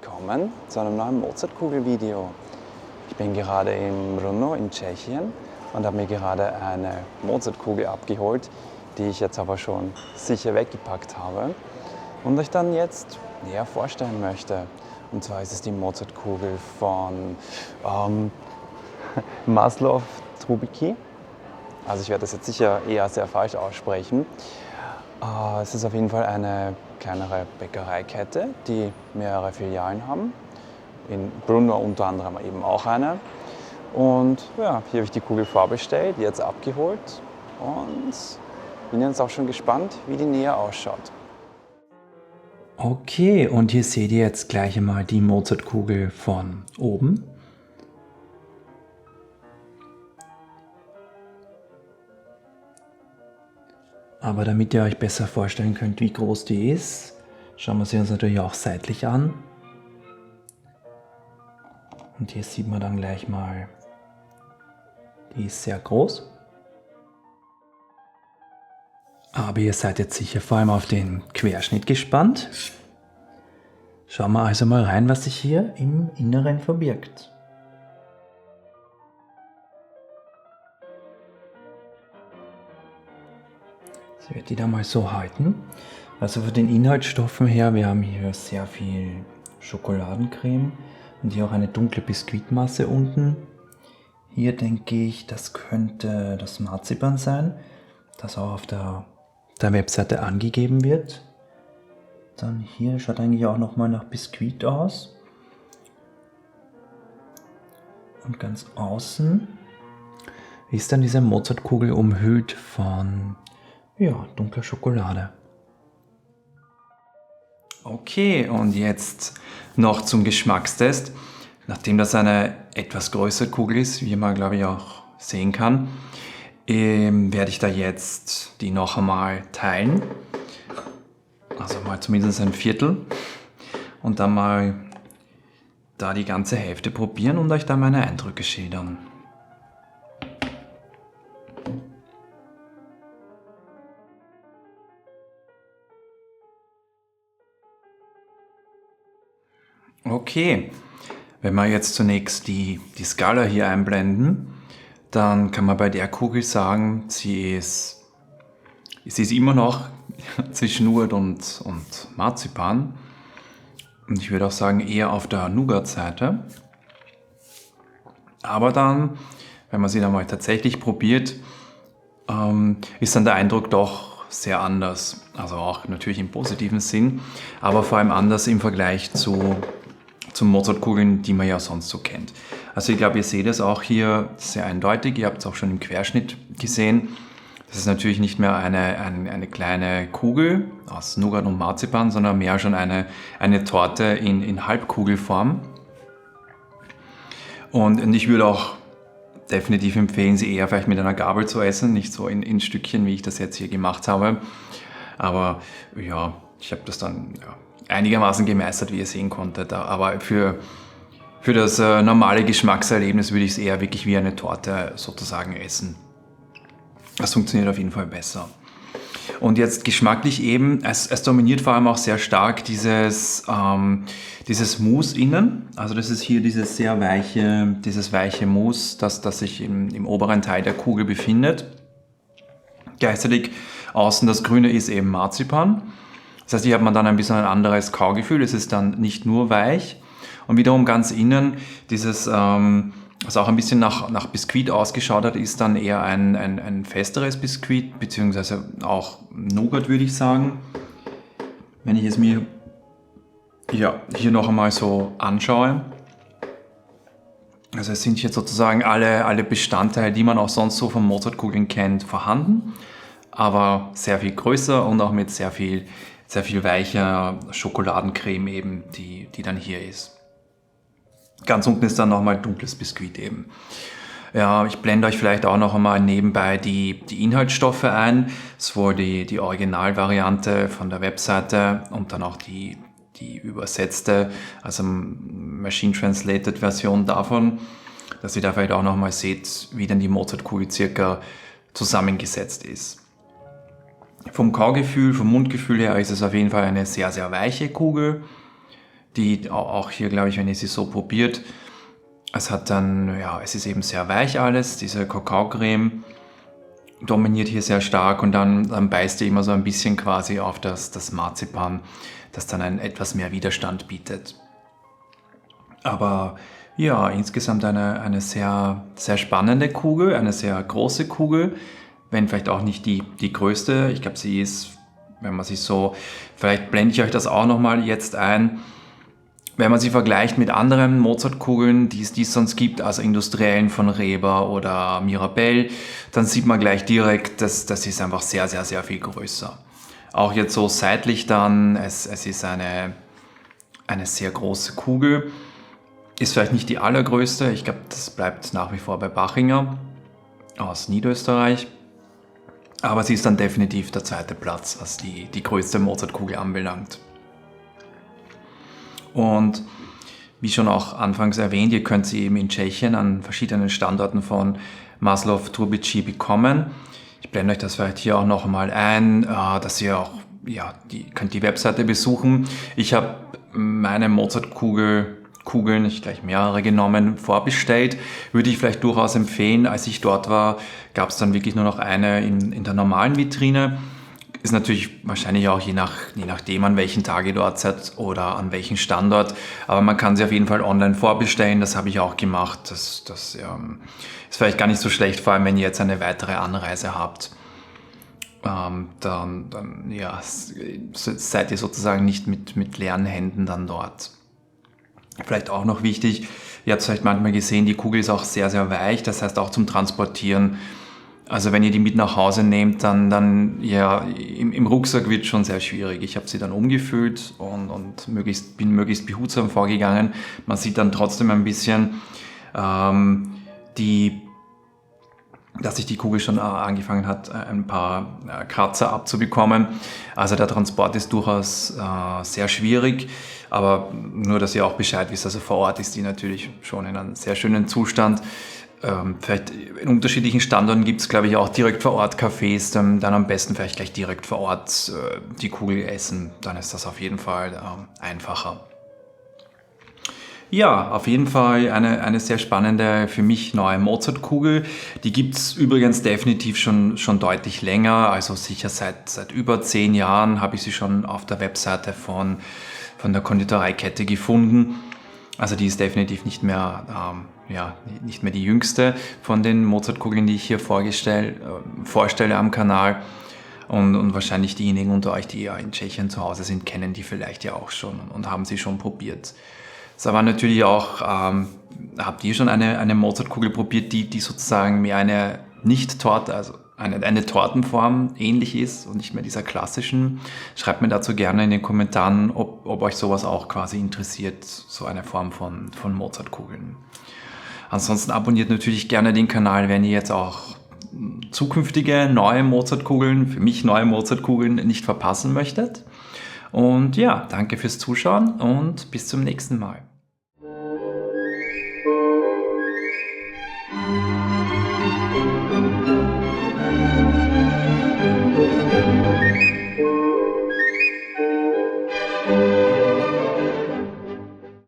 willkommen zu einem neuen Mozartkugel-Video. Ich bin gerade in Brno in Tschechien und habe mir gerade eine Mozartkugel abgeholt, die ich jetzt aber schon sicher weggepackt habe und euch dann jetzt näher vorstellen möchte. Und zwar ist es die Mozartkugel von Maslow Trubicki. Also ich werde das jetzt sicher eher sehr falsch aussprechen. Es ist auf jeden Fall eine kleinere Bäckereikette, die mehrere Filialen haben. In Brno unter anderem eben auch eine. Und ja, hier habe ich die Kugel vorbestellt, jetzt abgeholt und bin jetzt auch schon gespannt, wie die näher ausschaut. Okay, und hier seht ihr jetzt gleich einmal die Mozartkugel von oben. Aber damit ihr euch besser vorstellen könnt, wie groß die ist, schauen wir sie uns natürlich auch seitlich an. Und hier sieht man dann gleich mal, die ist sehr groß. Aber ihr seid jetzt sicher vor allem auf den Querschnitt gespannt. Schauen wir also mal rein, was sich hier im Inneren verbirgt. Ich werde die da mal so halten. Also von den Inhaltsstoffen her, wir haben hier sehr viel Schokoladencreme und hier auch eine dunkle Biskuitmasse unten. Hier denke ich, das könnte das Marzipan sein, das auch auf der Webseite angegeben wird. Dann hier schaut eigentlich auch nochmal nach Biskuit aus. Und ganz außen ist dann diese Mozartkugel umhüllt von dunkler Schokolade. Okay, und jetzt noch zum Geschmackstest. Nachdem das eine etwas größere Kugel ist, wie man glaube ich auch sehen kann, werde ich da jetzt die noch einmal teilen. Also mal zumindest ein Viertel. Und dann mal da die ganze Hälfte probieren und euch da meine Eindrücke schildern. Okay, wenn wir jetzt zunächst die Skala hier einblenden, dann kann man bei der Kugel sagen, sie ist immer noch zwischen Nougat und Marzipan. Und ich würde auch sagen, eher auf der Nougat-Seite. Aber dann, wenn man sie dann mal tatsächlich probiert, ist dann der Eindruck doch sehr anders. Also auch natürlich im positiven Sinn, aber vor allem anders im Vergleich zu Mozartkugeln, die man ja sonst so kennt. Also ich glaube, ihr seht es auch hier sehr eindeutig. Ihr habt es auch schon im Querschnitt gesehen. Das ist natürlich nicht mehr eine kleine Kugel aus Nougat und Marzipan, sondern mehr schon eine Torte in Halbkugelform. Und ich würde auch definitiv empfehlen, sie eher vielleicht mit einer Gabel zu essen, nicht so in Stückchen, wie ich das jetzt hier gemacht habe. Aber ja, ich habe das dann einigermaßen gemeistert, wie ihr sehen konntet. Aber für das normale Geschmackserlebnis würde ich es eher wirklich wie eine Torte sozusagen essen. Das funktioniert auf jeden Fall besser. Und jetzt geschmacklich eben, es dominiert vor allem auch sehr stark dieses Mousse innen. Also das ist hier dieses weiche Mousse, das sich im oberen Teil der Kugel befindet. Gleichzeitig außen das Grüne ist eben Marzipan. Das heißt, hier hat man dann ein bisschen ein anderes Kaugefühl. Es ist dann nicht nur weich. Und wiederum ganz innen dieses, was auch ein bisschen nach Biskuit ausgeschaut hat, ist dann eher ein festeres Biskuit, beziehungsweise auch Nougat, würde ich sagen. Wenn ich es mir hier noch einmal so anschaue. Also es sind hier sozusagen alle Bestandteile, die man auch sonst so von Mozartkugeln kennt, vorhanden. Aber sehr viel größer und auch mit sehr viel weicher Schokoladencreme eben, die dann hier ist. Ganz unten ist dann nochmal dunkles Biskuit eben. Ja, ich blende euch vielleicht auch noch einmal nebenbei die Inhaltsstoffe ein. Sowohl die Originalvariante von der Webseite und dann auch die übersetzte, also Machine Translated Version davon, dass ihr da vielleicht auch noch mal seht, wie denn die Mozartkugel circa zusammengesetzt ist. Vom Kaugefühl, vom Mundgefühl her ist es auf jeden Fall eine sehr, sehr weiche Kugel. die auch hier, glaube ich, wenn ihr sie so probiert, es hat dann, ja, es ist eben sehr weich alles, diese Kakaocreme dominiert hier sehr stark und dann beißt ihr immer so ein bisschen quasi auf das Marzipan, das dann etwas mehr Widerstand bietet. Aber ja, insgesamt eine sehr, sehr spannende Kugel, eine sehr große Kugel, wenn vielleicht auch nicht die größte. Ich glaube, sie ist, wenn man sie so, vielleicht blende ich euch das auch nochmal jetzt ein, wenn man sie vergleicht mit anderen Mozartkugeln, die es sonst gibt, also industriellen von Reber oder Mirabell, dann sieht man gleich direkt, dass das ist einfach sehr, sehr, sehr viel größer. Auch jetzt so seitlich dann, es ist eine sehr große Kugel. Ist vielleicht nicht die allergrößte, ich glaube, das bleibt nach wie vor bei Bachinger aus Niederösterreich. Aber sie ist dann definitiv der zweite Platz, was die größte Mozartkugel anbelangt. Und wie schon auch anfangs erwähnt, ihr könnt sie eben in Tschechien an verschiedenen Standorten von Maslow Turbici bekommen. Ich blende euch das vielleicht hier auch noch mal ein, dass ihr auch, ja, könnt die Webseite besuchen. Ich habe meine Mozartkugeln, ich gleich mehrere genommen, vorbestellt. Würde ich vielleicht durchaus empfehlen. Als ich dort war, gab es dann wirklich nur noch eine in der normalen Vitrine. Ist natürlich wahrscheinlich auch je nachdem, an welchen Tag ihr dort seid oder an welchem Standort. Aber man kann sie auf jeden Fall online vorbestellen. Das habe ich auch gemacht. Das ist vielleicht gar nicht so schlecht, vor allem wenn ihr jetzt eine weitere Anreise habt. Dann ja, seid ihr sozusagen nicht mit leeren Händen dann dort. Vielleicht auch noch wichtig, ihr habt es vielleicht manchmal gesehen, die Kugel ist auch sehr, sehr weich. Das heißt auch zum Transportieren. Also wenn ihr die mit nach Hause nehmt, dann ja, im Rucksack wird es schon sehr schwierig. Ich habe sie dann umgefüllt und bin möglichst behutsam vorgegangen. Man sieht dann trotzdem ein bisschen, dass sich die Kugel schon angefangen hat, ein paar Kratzer abzubekommen. Also der Transport ist durchaus sehr schwierig, aber nur, dass ihr auch Bescheid wisst, also vor Ort ist die natürlich schon in einem sehr schönen Zustand. Vielleicht in unterschiedlichen Standorten gibt es, glaube ich, auch direkt vor Ort Cafés, dann am besten vielleicht gleich direkt vor Ort die Kugel essen. Dann ist das auf jeden Fall einfacher. Ja, auf jeden Fall eine sehr spannende, für mich neue Mozartkugel. Die gibt es übrigens definitiv schon deutlich länger, also sicher seit über 10 Jahren habe ich sie schon auf der Webseite von der Konditoreikette gefunden. Also die ist definitiv nicht mehr die jüngste von den Mozartkugeln, die ich hier vorstelle am Kanal. Und wahrscheinlich diejenigen unter euch, die ja in Tschechien zu Hause sind, kennen die vielleicht ja auch schon und haben sie schon probiert. Es war natürlich auch, habt ihr schon eine Mozartkugel probiert, die sozusagen mehr eine Nicht-Torte, also eine Tortenform ähnlich ist und nicht mehr dieser klassischen? Schreibt mir dazu gerne in den Kommentaren, ob euch sowas auch quasi interessiert, so eine Form von Mozartkugeln. Ansonsten abonniert natürlich gerne den Kanal, wenn ihr jetzt auch zukünftige neue Mozartkugeln, für mich neue Mozartkugeln nicht verpassen möchtet. Und ja, danke fürs Zuschauen und bis zum nächsten Mal.